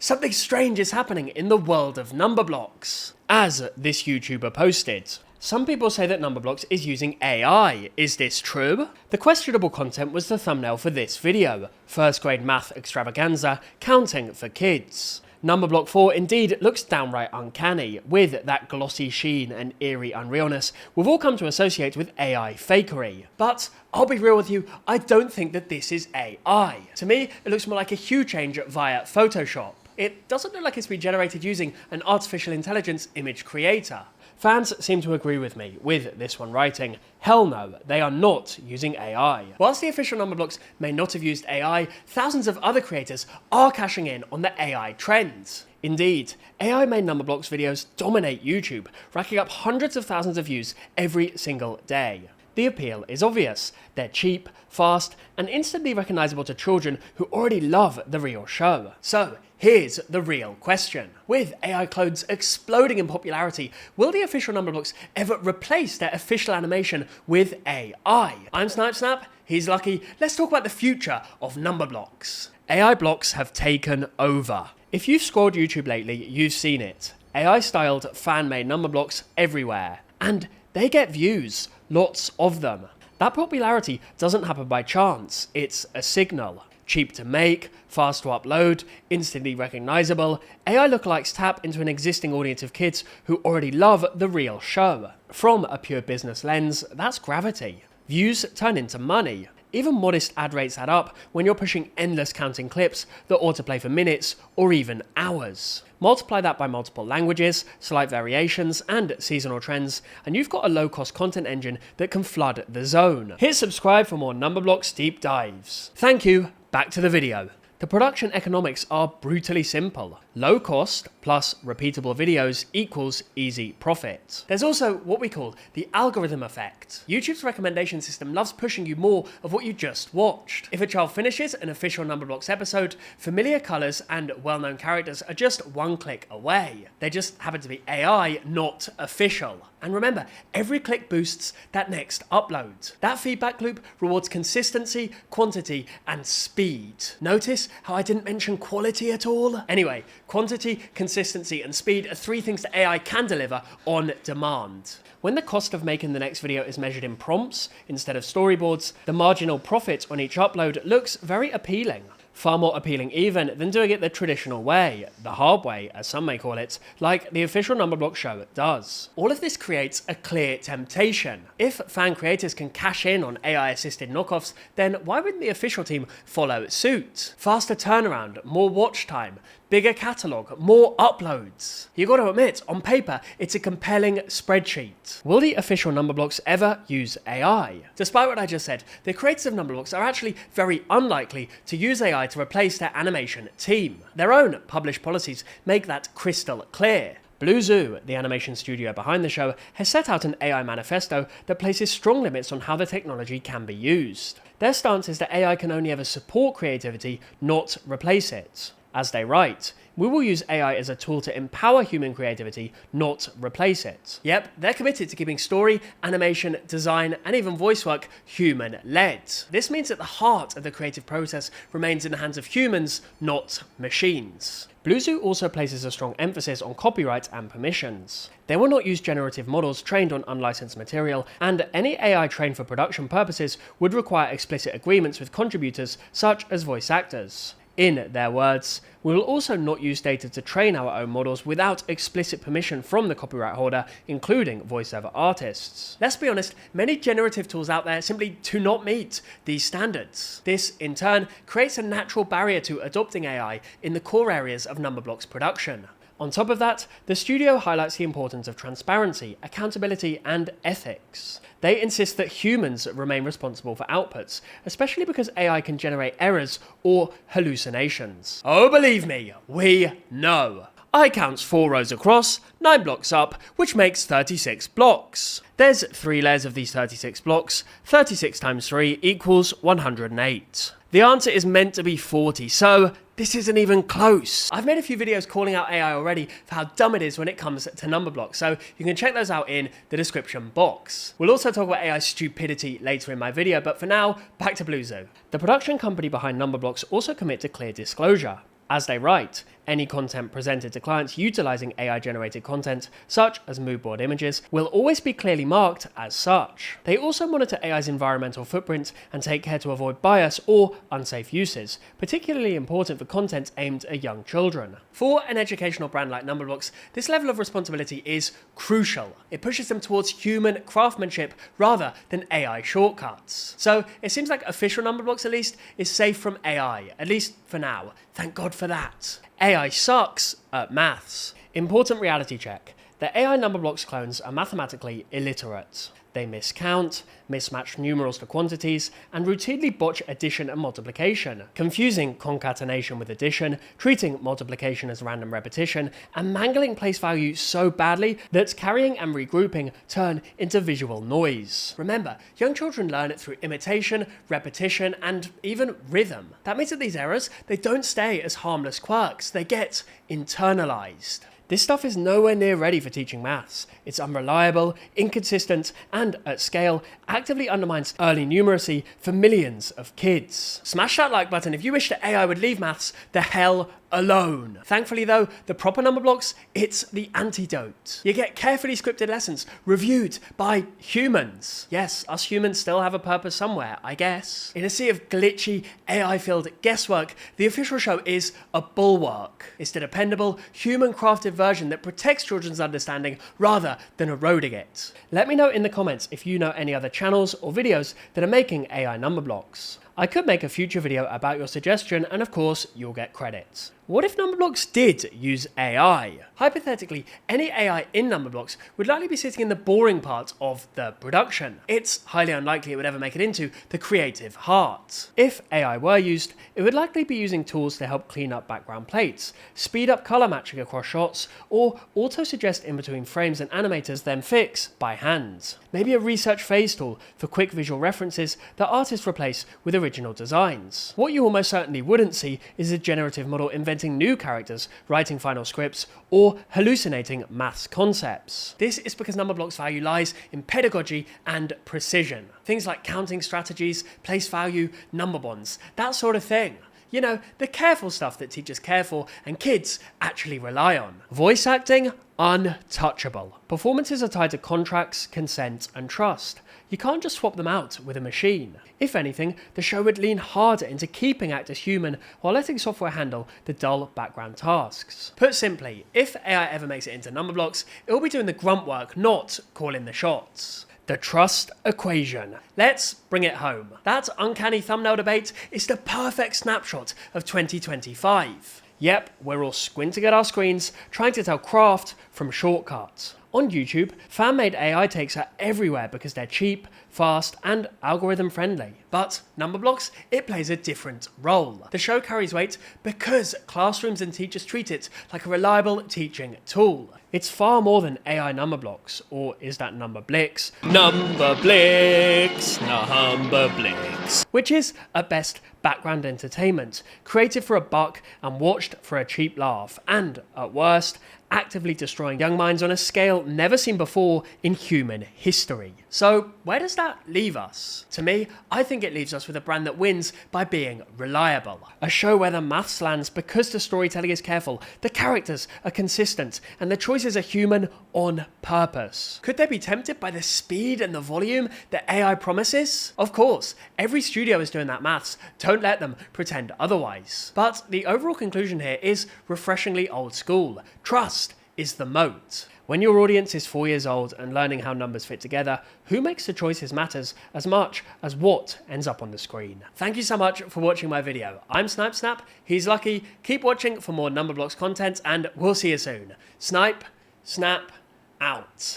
something strange is happening in the world of Numberblocks. As this YouTuber posted, some people say that Numberblocks is using AI. Is this true? The questionable content was the thumbnail for this video, first grade math extravaganza, counting for kids. Numberblock 4 indeed looks downright uncanny, with that glossy sheen and eerie unrealness we've all come to associate with AI fakery. But I'll be real with you, I don't think that this is AI. To me, it looks more like a hue change via Photoshop. It doesn't look like it's been generated using an artificial intelligence image creator. Fans seem to agree with me, with this one writing, hell no, they are not using AI. Whilst the official Numberblocks may not have used AI, thousands of other creators are cashing in on the AI trends. Indeed, AI-made Numberblocks videos dominate YouTube, racking up hundreds of thousands of views every single day. The appeal is obvious. They're cheap, fast, and instantly recognizable to children who already love the real show. So, here's the real question. With AI clones exploding in popularity, will the official Numberblocks ever replace their official animation with AI? I'm Snap, he's Lucky. Let's talk about the future of Numberblocks. AI blocks have taken over. If you've scrolled YouTube lately, you've seen it. AI-styled fan-made Numberblocks everywhere. And they get views, lots of them. That popularity doesn't happen by chance, it's a signal. Cheap to make, fast to upload, instantly recognizable, AI lookalikes tap into an existing audience of kids who already love the real show. From a pure business lens, that's gravity. Views turn into money. Even modest ad rates add up when you're pushing endless counting clips that autoplay for minutes or even hours. Multiply that by multiple languages, slight variations, and seasonal trends, and you've got a low-cost content engine that can flood the zone. Hit subscribe for more Numberblocks deep dives. Thank you, back to the video. The production economics are brutally simple. Low cost plus repeatable videos equals easy profit. There's also what we call the algorithm effect. YouTube's recommendation system loves pushing you more of what you just watched. If a child finishes an official Numberblocks episode, familiar colors and well-known characters are just one click away. They just happen to be AI, not official. And remember, every click boosts that next upload. That feedback loop rewards consistency, quantity, and speed. Notice how I didn't mention quality at all? Anyway, quantity, consistency, and speed are three things that AI can deliver on demand. When the cost of making the next video is measured in prompts instead of storyboards, the marginal profit on each upload looks very appealing. Far more appealing even than doing it the traditional way, the hard way as some may call it, like the official Numberblocks show does. All of this creates a clear temptation. If fan creators can cash in on AI-assisted knockoffs, then why wouldn't the official team follow suit? Faster turnaround, more watch time, bigger catalogue, more uploads. You gotta admit, on paper, it's a compelling spreadsheet. Will the official Numberblocks ever use AI? Despite what I just said, the creators of Numberblocks are actually very unlikely to use AI to replace their animation team. Their own published policies make that crystal clear. Blue Zoo, the animation studio behind the show, has set out an AI manifesto that places strong limits on how the technology can be used. Their stance is that AI can only ever support creativity, not replace it. As they write, we will use AI as a tool to empower human creativity, not replace it. Yep, they're committed to keeping story, animation, design, and even voice work human-led. This means that the heart of the creative process remains in the hands of humans, not machines. Blue Zoo also places a strong emphasis on copyright and permissions. They will not use generative models trained on unlicensed material, and any AI trained for production purposes would require explicit agreements with contributors such as voice actors. In their words, we will also not use data to train our own models without explicit permission from the copyright holder, including voiceover artists. Let's be honest, many generative tools out there simply do not meet these standards. This, in turn, creates a natural barrier to adopting AI in the core areas of Numberblocks production. On top of that, the studio highlights the importance of transparency, accountability, and ethics. They insist that humans remain responsible for outputs, especially because AI can generate errors or hallucinations. Oh, believe me, we know. I counts 4 rows across, 9 blocks up, which makes 36 blocks. There's 3 layers of these 36 blocks, 36 times 3 equals 108. The answer is meant to be 40, so this isn't even close. I've made a few videos calling out AI already for how dumb it is when it comes to Numberblocks, so you can check those out in the description box. We'll also talk about AI stupidity later in my video, but for now, back to Blue Zoo. The production company behind Numberblocks also commit to clear disclosure. As they write, any content presented to clients utilizing AI-generated content, such as mood board images, will always be clearly marked as such. They also monitor AI's environmental footprint and take care to avoid bias or unsafe uses, particularly important for content aimed at young children. For an educational brand like Numberblocks, this level of responsibility is crucial. It pushes them towards human craftsmanship rather than AI shortcuts. So it seems like official Numberblocks at least is safe from AI, at least for now. Thank God for that. AI sucks at maths. Important reality check. The AI Numberblocks clones are mathematically illiterate. They miscount, mismatch numerals to quantities, and routinely botch addition and multiplication, confusing concatenation with addition, treating multiplication as random repetition, and mangling place value so badly that carrying and regrouping turn into visual noise. Remember, young children learn it through imitation, repetition, and even rhythm. That means that these errors, they don't stay as harmless quirks, they get internalized. This stuff is nowhere near ready for teaching maths. It's unreliable, inconsistent, and, at scale, actively undermines early numeracy for millions of kids. Smash that like button if you wish that AI would leave maths the hell alone. Thankfully though, the proper Numberblocks, it's the antidote. You get carefully scripted lessons reviewed by humans. Yes, us humans still have a purpose somewhere, I guess. In a sea of glitchy, AI-filled guesswork, the official show is a bulwark. It's the dependable, human-crafted version that protects children's understanding rather than eroding it. Let me know in the comments if you know any other channels or videos that are making AI Numberblocks. I could make a future video about your suggestion, and of course, you'll get credit. What if Numberblocks did use AI? Hypothetically, any AI in Numberblocks would likely be sitting in the boring part of the production. It's highly unlikely it would ever make it into the creative heart. If AI were used, it would likely be using tools to help clean up background plates, speed up color matching across shots, or auto-suggest in between frames and animators then fix by hand. Maybe a research phase tool for quick visual references that artists replace with original designs. What you almost certainly wouldn't see is a generative model inventing new characters, writing final scripts, or hallucinating maths concepts. This is because Numberblocks' value lies in pedagogy and precision. Things like counting strategies, place value, number bonds, that sort of thing. You know, the careful stuff that teachers care for and kids actually rely on. Voice acting? Untouchable. Performances are tied to contracts, consent, and trust. You can't just swap them out with a machine. If anything, the show would lean harder into keeping actors human while letting software handle the dull background tasks. Put simply, if AI ever makes it into Numberblocks, it will be doing the grunt work, not calling the shots. The trust equation. Let's bring it home. That uncanny thumbnail debate is the perfect snapshot of 2025. Yep, we're all squinting at our screens, trying to tell craft from shortcuts. On YouTube, fan-made AI takes are everywhere because they're cheap, fast, and algorithm friendly. But Numberblocks, it plays a different role. The show carries weight because classrooms and teachers treat it like a reliable teaching tool. It's far more than AI Numberblocks, or is that Numberblocks? Numberblocks, which is, at best, background entertainment, created for a buck and watched for a cheap laugh, and, at worst, actively destroying young minds on a scale never seen before in human history. So, where does that leave us? To me, I think it leaves us with a brand that wins by being reliable. A show where the maths lands because the storytelling is careful, the characters are consistent, and the choices are human on purpose. Could they be tempted by the speed and the volume that AI promises? Of course, every studio is doing that maths. Don't let them pretend otherwise. But the overall conclusion here is refreshingly old school. Trust is the moat. When your audience is 4 years old and learning how numbers fit together, who makes the choices matters as much as what ends up on the screen. Thank you so much for watching my video. I'm Snap, he's Lucky. Keep watching for more Numberblocks content and we'll see you soon. Snipe, Snap, out.